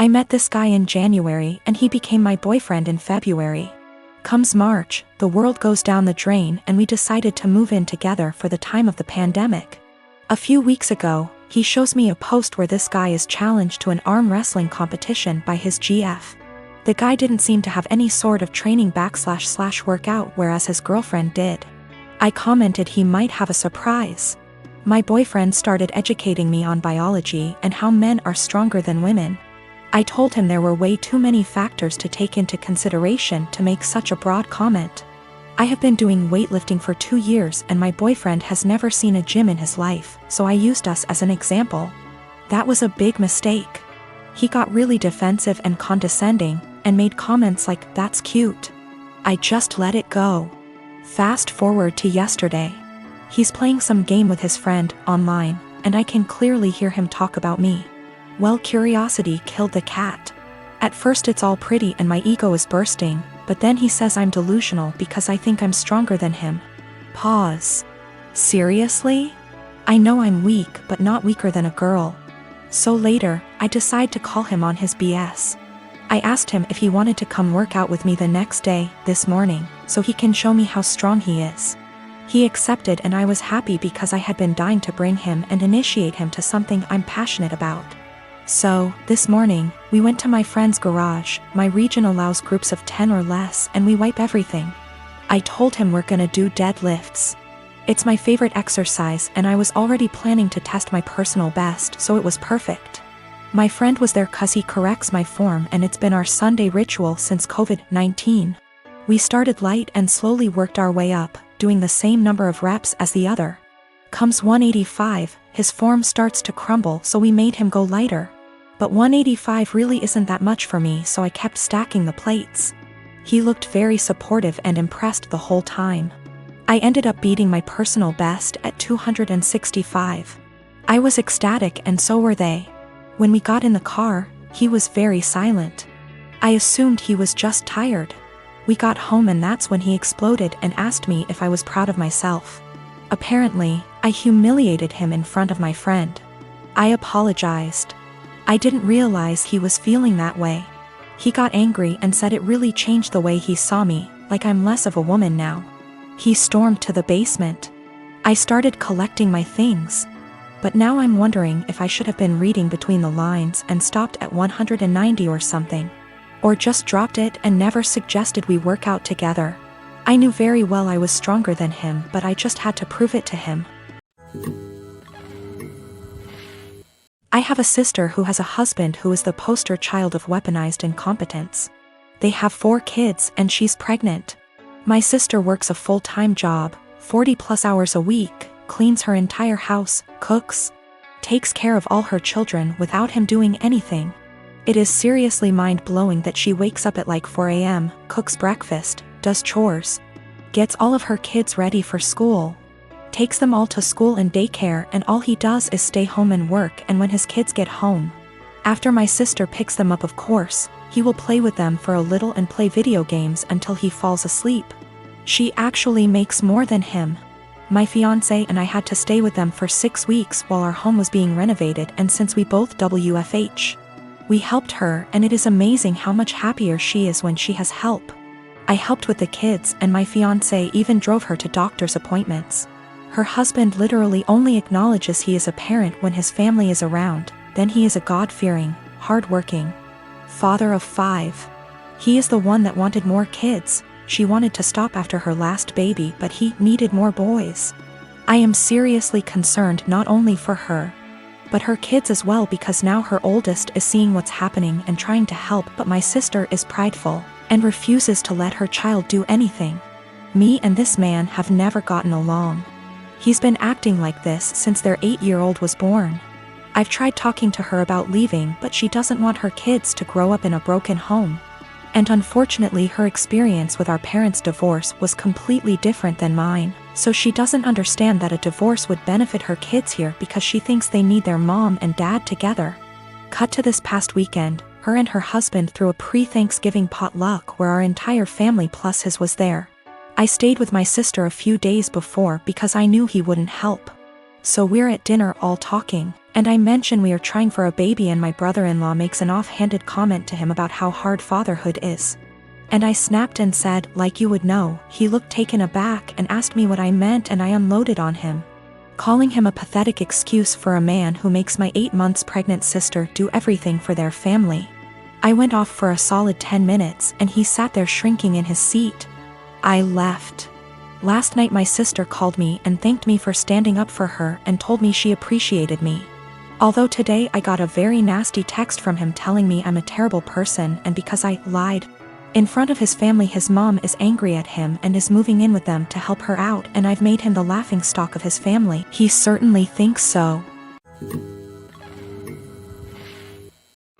I met this guy in January and he became my boyfriend in February. Comes March, the world goes down the drain and we decided to move in together for the time of the pandemic. A few weeks ago, he shows me a post where this guy is challenged to an arm wrestling competition by his GF. The guy didn't seem to have any sort of training / workout, whereas his girlfriend did. I commented he might have a surprise. My boyfriend started educating me on biology and how men are stronger than women. I told him there were way too many factors to take into consideration to make such a broad comment. I have been doing weightlifting for 2 years and my boyfriend has never seen a gym in his life, so I used us as an example. That was a big mistake. He got really defensive and condescending, and made comments like, "That's cute." I just let it go. Fast forward to yesterday. He's playing some game with his friend, online, and I can clearly hear him talk about me. Well, curiosity killed the cat. At first it's all pretty and my ego is bursting, but then he says I'm delusional because I think I'm stronger than him. Pause. Seriously? I know I'm weak, but not weaker than a girl. So later, I decide to call him on his BS. I asked him if he wanted to come work out with me the next day, this morning, so he can show me how strong he is. He accepted and I was happy because I had been dying to bring him and initiate him to something I'm passionate about. So, this morning, we went to my friend's garage. My region allows groups of 10 or less and we wipe everything. I told him we're gonna do deadlifts. It's my favorite exercise and I was already planning to test my personal best, so it was perfect. My friend was there cause he corrects my form and it's been our Sunday ritual since COVID-19. We started light and slowly worked our way up, doing the same number of reps as the other. Comes 185, his form starts to crumble, so we made him go lighter. But 185 really isn't that much for me, so I kept stacking the plates. He looked very supportive and impressed the whole time. I ended up beating my personal best at 265. I was ecstatic and so were they. When we got in the car, he was very silent. I assumed he was just tired. We got home and that's when he exploded and asked me if I was proud of myself. Apparently, I humiliated him in front of my friend. I apologized. I didn't realize he was feeling that way. He got angry and said it really changed the way he saw me, like I'm less of a woman now. He stormed to the basement. I started collecting my things. But now I'm wondering if I should have been reading between the lines and stopped at 190 or something. Or just dropped it and never suggested we work out together. I knew very well I was stronger than him, but I just had to prove it to him. I have a sister who has a husband who is the poster child of weaponized incompetence. They have 4 kids and she's pregnant. My sister works a full-time job, 40+ hours a week, cleans her entire house, cooks, takes care of all her children without him doing anything. It is seriously mind-blowing that she wakes up at like 4 a.m., cooks breakfast, does chores, gets all of her kids ready for school, takes them all to school and daycare, and all he does is stay home and work. And when his kids get home, after my sister picks them up, of course, he will play with them for a little and play video games until he falls asleep. She actually makes more than him. My fiance and I had to stay with them for 6 weeks while our home was being renovated, and since we both WFH, we helped her, and it is amazing how much happier she is when she has help. I helped with the kids and my fiance even drove her to doctor's appointments. Her husband literally only acknowledges he is a parent when his family is around, then he is a God-fearing, hard-working father of 5. He is the one that wanted more kids. She wanted to stop after her last baby, but he needed more boys. I am seriously concerned not only for her, but her kids as well, because now her oldest is seeing what's happening and trying to help, but my sister is prideful and refuses to let her child do anything. Me and this man have never gotten along. He's been acting like this since their 8-year-old was born. I've tried talking to her about leaving, but she doesn't want her kids to grow up in a broken home. And unfortunately her experience with our parents' divorce was completely different than mine, so she doesn't understand that a divorce would benefit her kids here because she thinks they need their mom and dad together. Cut to this past weekend, her and her husband threw a pre-Thanksgiving potluck where our entire family plus his was there. I stayed with my sister a few days before because I knew he wouldn't help. So we're at dinner all talking, and I mention we are trying for a baby and my brother-in-law makes an offhanded comment to him about how hard fatherhood is. And I snapped and said, like you would know. He looked taken aback and asked me what I meant, and I unloaded on him, calling him a pathetic excuse for a man who makes my 8 months pregnant sister do everything for their family. I went off for a solid 10 minutes and he sat there shrinking in his seat. I left. Last night my sister called me and thanked me for standing up for her and told me she appreciated me. Although today I got a very nasty text from him telling me I'm a terrible person, and because I lied in front of his family, his mom is angry at him and is moving in with them to help her out, and I've made him the laughingstock of his family. He certainly thinks so.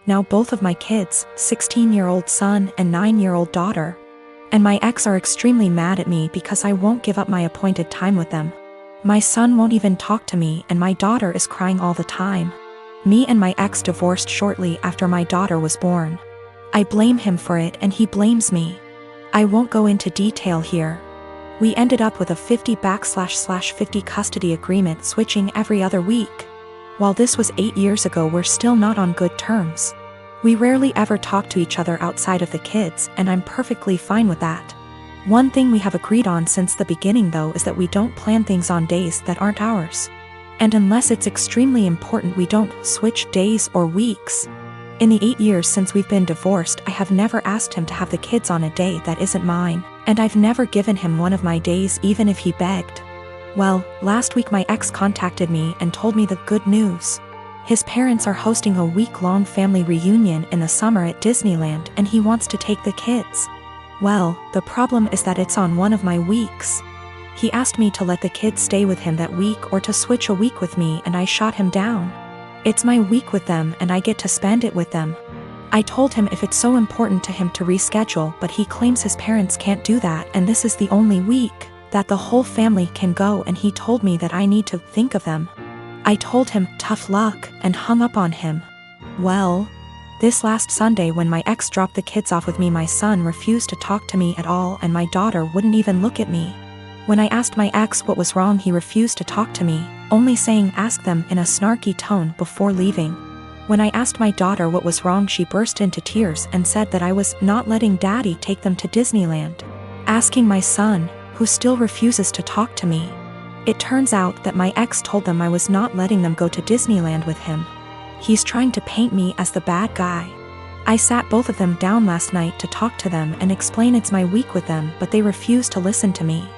Now both of my kids, 16-year-old son and 9-year-old daughter, and my ex are extremely mad at me because I won't give up my appointed time with them. My son won't even talk to me and my daughter is crying all the time. Me and my ex divorced shortly after my daughter was born. I blame him for it and he blames me. I won't go into detail here. We ended up with a 50/50 custody agreement, switching every other week. While this was 8 years ago, we're still not on good terms. We rarely ever talk to each other outside of the kids, and I'm perfectly fine with that. One thing we have agreed on since the beginning though is that we don't plan things on days that aren't ours. And unless it's extremely important, we don't switch days or weeks. In the 8 years since we've been divorced, I have never asked him to have the kids on a day that isn't mine, and I've never given him one of my days even if he begged. Well, last week my ex contacted me and told me the good news. His parents are hosting a week-long family reunion in the summer at Disneyland and he wants to take the kids. Well, the problem is that it's on one of my weeks. He asked me to let the kids stay with him that week or to switch a week with me, and I shot him down. It's my week with them and I get to spend it with them. I told him if it's so important to him to reschedule, but he claims his parents can't do that and this is the only week that the whole family can go, and he told me that I need to think of them. I told him tough luck and hung up on him. Well, this last Sunday when my ex dropped the kids off with me, my son refused to talk to me at all and my daughter wouldn't even look at me. When I asked my ex what was wrong, he refused to talk to me, only saying ask them in a snarky tone before leaving. When I asked my daughter what was wrong, she burst into tears and said that I was not letting daddy take them to Disneyland. Asking my son, who still refuses to talk to me. It turns out that my ex told them I was not letting them go to Disneyland with him. He's trying to paint me as the bad guy. I sat both of them down last night to talk to them and explain it's my week with them, but they refuse to listen to me.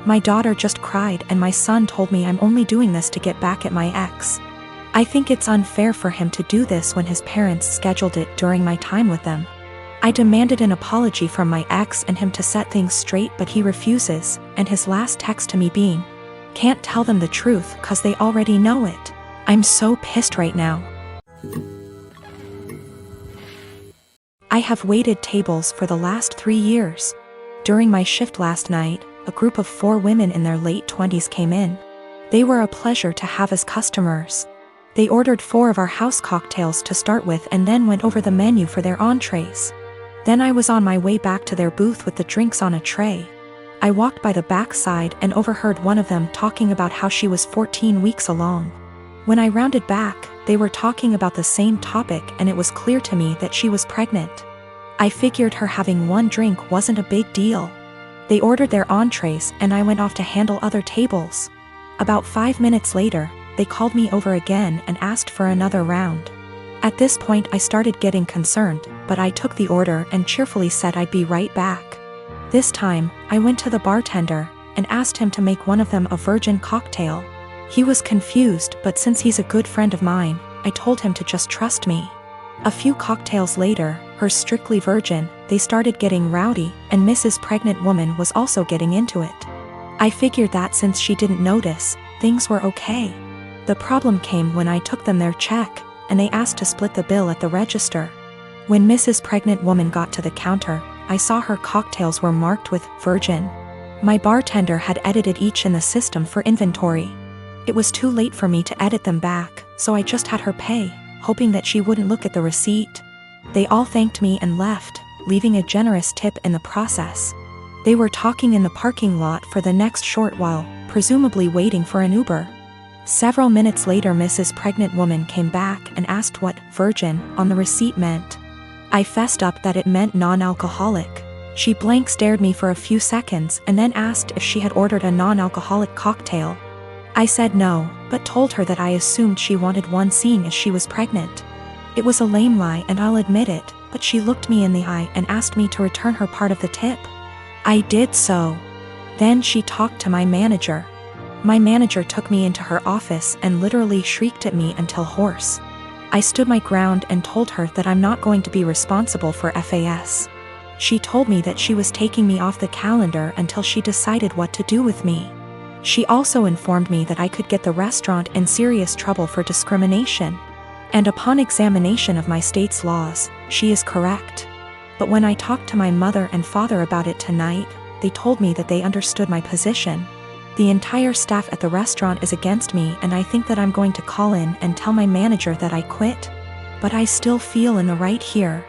My daughter just cried and my son told me I'm only doing this to get back at my ex. I think it's unfair for him to do this when his parents scheduled it during my time with them. I demanded an apology from my ex and him to set things straight, but he refuses, and his last text to me being, "Can't tell them the truth 'cause they already know it." I'm so pissed right now. I have waited tables for the last 3 years. During my shift last night, a group of 4 women in their late 20s came in. They were a pleasure to have as customers. They ordered 4 of our house cocktails to start with and then went over the menu for their entrees. Then I was on my way back to their booth with the drinks on a tray. I walked by the back side and overheard one of them talking about how she was 14 weeks along. When I rounded back, they were talking about the same topic and it was clear to me that she was pregnant. I figured her having 1 drink wasn't a big deal. They ordered their entrees and I went off to handle other tables. About 5 minutes later, they called me over again and asked for another round. At this point I started getting concerned, but I took the order and cheerfully said I'd be right back. This time, I went to the bartender and asked him to make one of them a virgin cocktail. He was confused, but since he's a good friend of mine, I told him to just trust me. A few cocktails later, hers strictly virgin, they started getting rowdy, and Mrs. Pregnant Woman was also getting into it. I figured that since she didn't notice, things were okay. The problem came when I took them their check, and they asked to split the bill at the register. When Mrs. Pregnant Woman got to the counter, I saw her cocktails were marked with virgin. My bartender had edited each in the system for inventory. It was too late for me to edit them back, so I just had her pay, hoping that she wouldn't look at the receipt. They all thanked me and left, leaving a generous tip in the process. They were talking in the parking lot for the next short while, presumably waiting for an Uber. Several minutes later, Mrs. Pregnant Woman came back and asked what virgin on the receipt meant. I fessed up that it meant non-alcoholic. She blank stared me for a few seconds and then asked if she had ordered a non-alcoholic cocktail. I said no, but told her that I assumed she wanted one seeing as she was pregnant. It was a lame lie and I'll admit it, but she looked me in the eye and asked me to return her part of the tip. I did so. Then she talked to my manager. My manager took me into her office and literally shrieked at me until hoarse. I stood my ground and told her that I'm not going to be responsible for FAS. She told me that she was taking me off the calendar until she decided what to do with me. She also informed me that I could get the restaurant in serious trouble for discrimination. And upon examination of my state's laws, she is correct. But when I talked to my mother and father about it tonight, they told me that they understood my position. The entire staff at the restaurant is against me and I think that I'm going to call in and tell my manager that I quit. But I still feel in the right here,